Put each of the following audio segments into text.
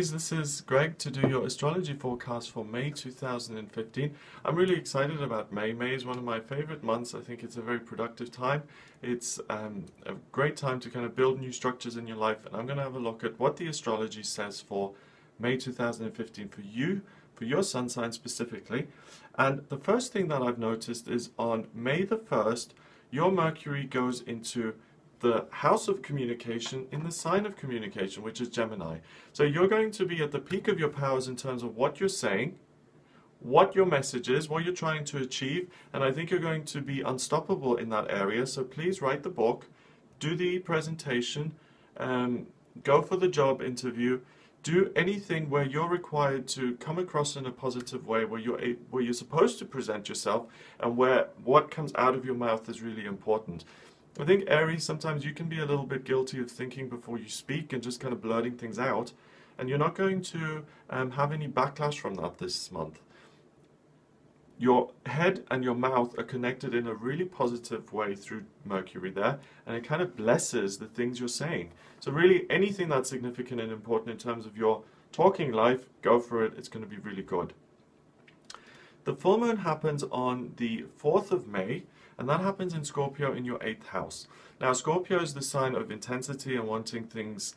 Aries, this is Greg to do your astrology forecast for May 2015. I'm really excited about May. May is one of my favorite months. I think it's a very productive time. It's a great time to kind of build new structures in your life, and I'm going to have a look at what the astrology says for May 2015 for you, for your sun sign specifically. And the first thing that I've noticed is on May the 1st, your Mercury goes into the house of communication in the sign of communication, which is Gemini. So you're going to be at the peak of your powers in terms of what you're saying, what your message is, what you're trying to achieve, and I think you're going to be unstoppable in that area. So please write the book, do the presentation, go for the job interview, do anything where you're required to come across in a positive way, where you're supposed to present yourself, and where what comes out of your mouth is really important. I think Aries, sometimes you can be a little bit guilty of thinking before you speak and just kind of blurting things out, and you're not going to have any backlash from that this month. Your head and your mouth are connected in a really positive way through Mercury there, and it kind of blesses the things you're saying. So really anything that's significant and important in terms of your talking life, go for it. It's going to be really good. The full moon happens on the 4th of May, and that happens in Scorpio in your 8th house. Now, Scorpio is the sign of intensity and wanting things,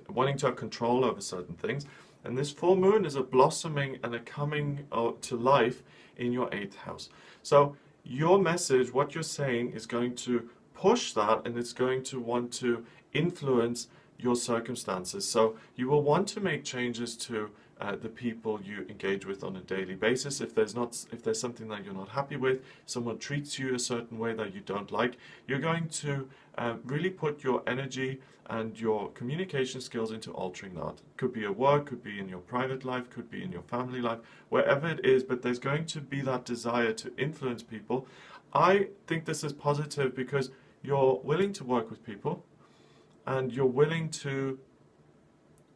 wanting to have control over certain things. And this full moon is a blossoming and a coming to life in your 8th house. So your message, what you're saying, is going to push that, and it's going to want to influence your circumstances. So you will want to make changes to the people you engage with on a daily basis. If there's something that you're not happy with, someone treats you a certain way that you don't like, you're going to really put your energy and your communication skills into altering that. Could be at work, could be in your private life, could be in your family life, wherever it is, but there's going to be that desire to influence people. I think this is positive because you're willing to work with people, and you're willing to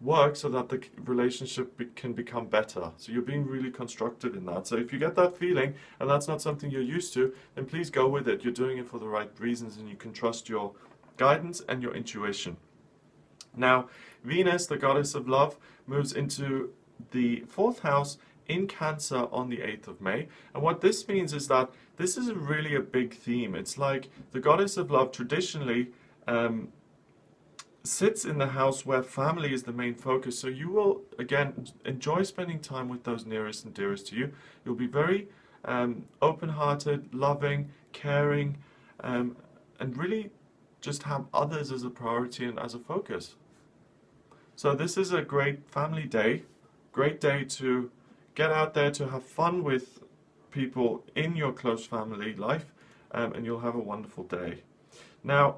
work so that the relationship can become better. So you're being really constructive in that. So if you get that feeling and that's not something you're used to, then please go with it. You're doing it for the right reasons, and you can trust your guidance and your intuition. Now, Venus, the goddess of love, moves into the 4th house in Cancer on the 8th of May. And what this means is that this is really a big theme. It's like the goddess of love traditionally sits in the house where family is the main focus. So you will, again, enjoy spending time with those nearest and dearest to you. You'll be very open-hearted, loving, caring, and really just have others as a priority and as a focus. So this is a great family day, great day to get out there to have fun with people in your close family life, and you'll have a wonderful day. Now,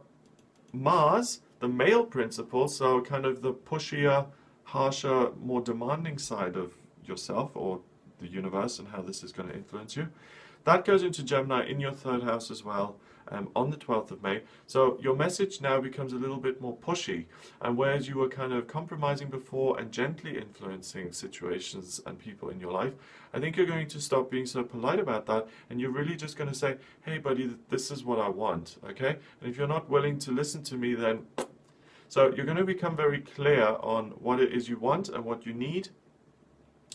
Mars, the male principle, so kind of the pushier, harsher, more demanding side of yourself or the universe and how this is going to influence you, that goes into Gemini in your 3rd house as well on the 12th of May. So your message now becomes a little bit more pushy, and whereas you were kind of compromising before and gently influencing situations and people in your life, I think you're going to stop being so polite about that, and you're really just going to say, hey buddy, this is what I want, okay? And if you're not willing to listen to me, then so you're going to become very clear on what it is you want and what you need.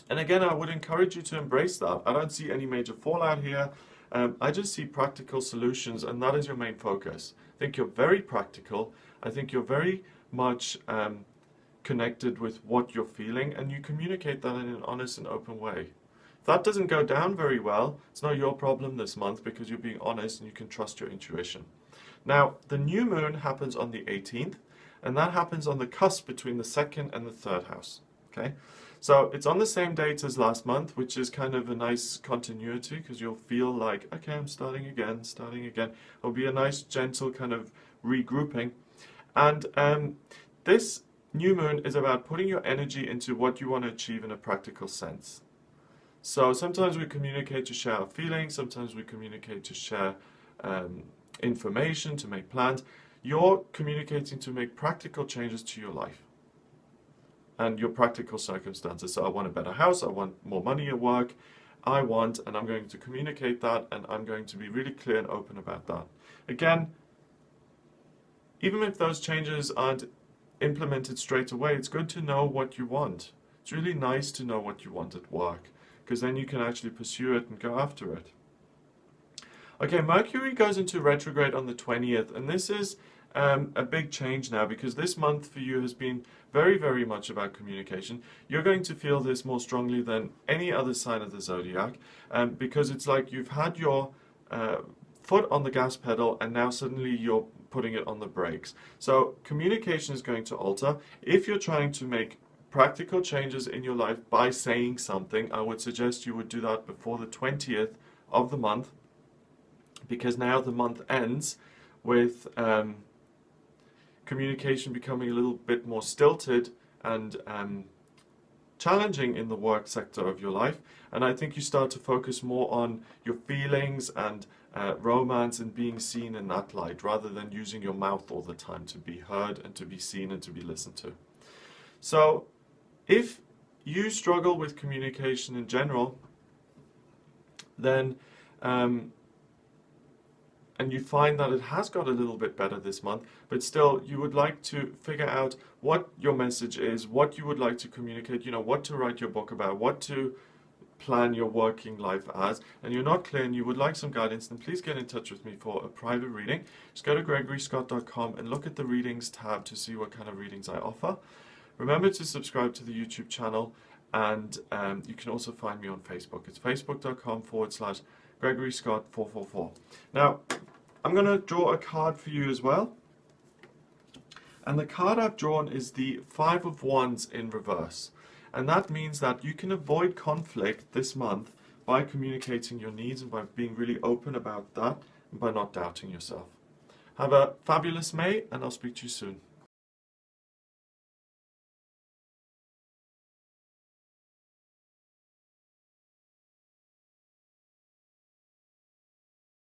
And again, I would encourage you to embrace that. I don't see any major fallout here. I just see practical solutions, and that is your main focus. I think you're very practical. I think you're very much connected with what you're feeling, and you communicate that in an honest and open way. If that doesn't go down very well, it's not your problem this month, because you're being honest and you can trust your intuition. Now, the new moon happens on the 18th, and that happens on the cusp between the 2nd and the 3rd house. Okay, so it's on the same date as last month, which is kind of a nice continuity, because you'll feel like, okay, I'm starting again. It'll be a nice, gentle kind of regrouping. And this new moon is about putting your energy into what you want to achieve in a practical sense. So sometimes we communicate to share our feelings, sometimes we communicate to share information, to make plans. You're communicating to make practical changes to your life and your practical circumstances. So I want a better house, I want more money at work, and I'm going to communicate that, and I'm going to be really clear and open about that. Again, even if those changes aren't implement it straight away. It's good to know what you want. It's really nice to know what you want at work, because then you can actually pursue it and go after it. Okay, Mercury goes into retrograde on the 20th, and this is a big change now, because this month for you has been very, very much about communication. You're going to feel this more strongly than any other sign of the zodiac, because it's like you've had your foot on the gas pedal and now suddenly you're putting it on the brakes. So communication is going to alter. If you're trying to make practical changes in your life by saying something, I would suggest you would do that before the 20th of the month, because now the month ends with communication becoming a little bit more stilted and challenging in the work sector of your life. And I think you start to focus more on your feelings and romance and being seen in that light, rather than using your mouth all the time to be heard and to be seen and to be listened to. So if you struggle with communication in general, then and you find that it has got a little bit better this month, but still you would like to figure out what your message is, what you would like to communicate, what to write your book about, what to plan your working life as, and you're not clear and you would like some guidance, then please get in touch with me for a private reading. Just go to gregoryscott.com and look at the readings tab to see what kind of readings I offer. Remember to subscribe to the YouTube channel, and you can also find me on Facebook. It's facebook.com/Gregory Scott 444. Now, I'm going to draw a card for you as well. And the card I've drawn is the Five of Wands in reverse. And that means that you can avoid conflict this month by communicating your needs and by being really open about that and by not doubting yourself. Have a fabulous May, and I'll speak to you soon.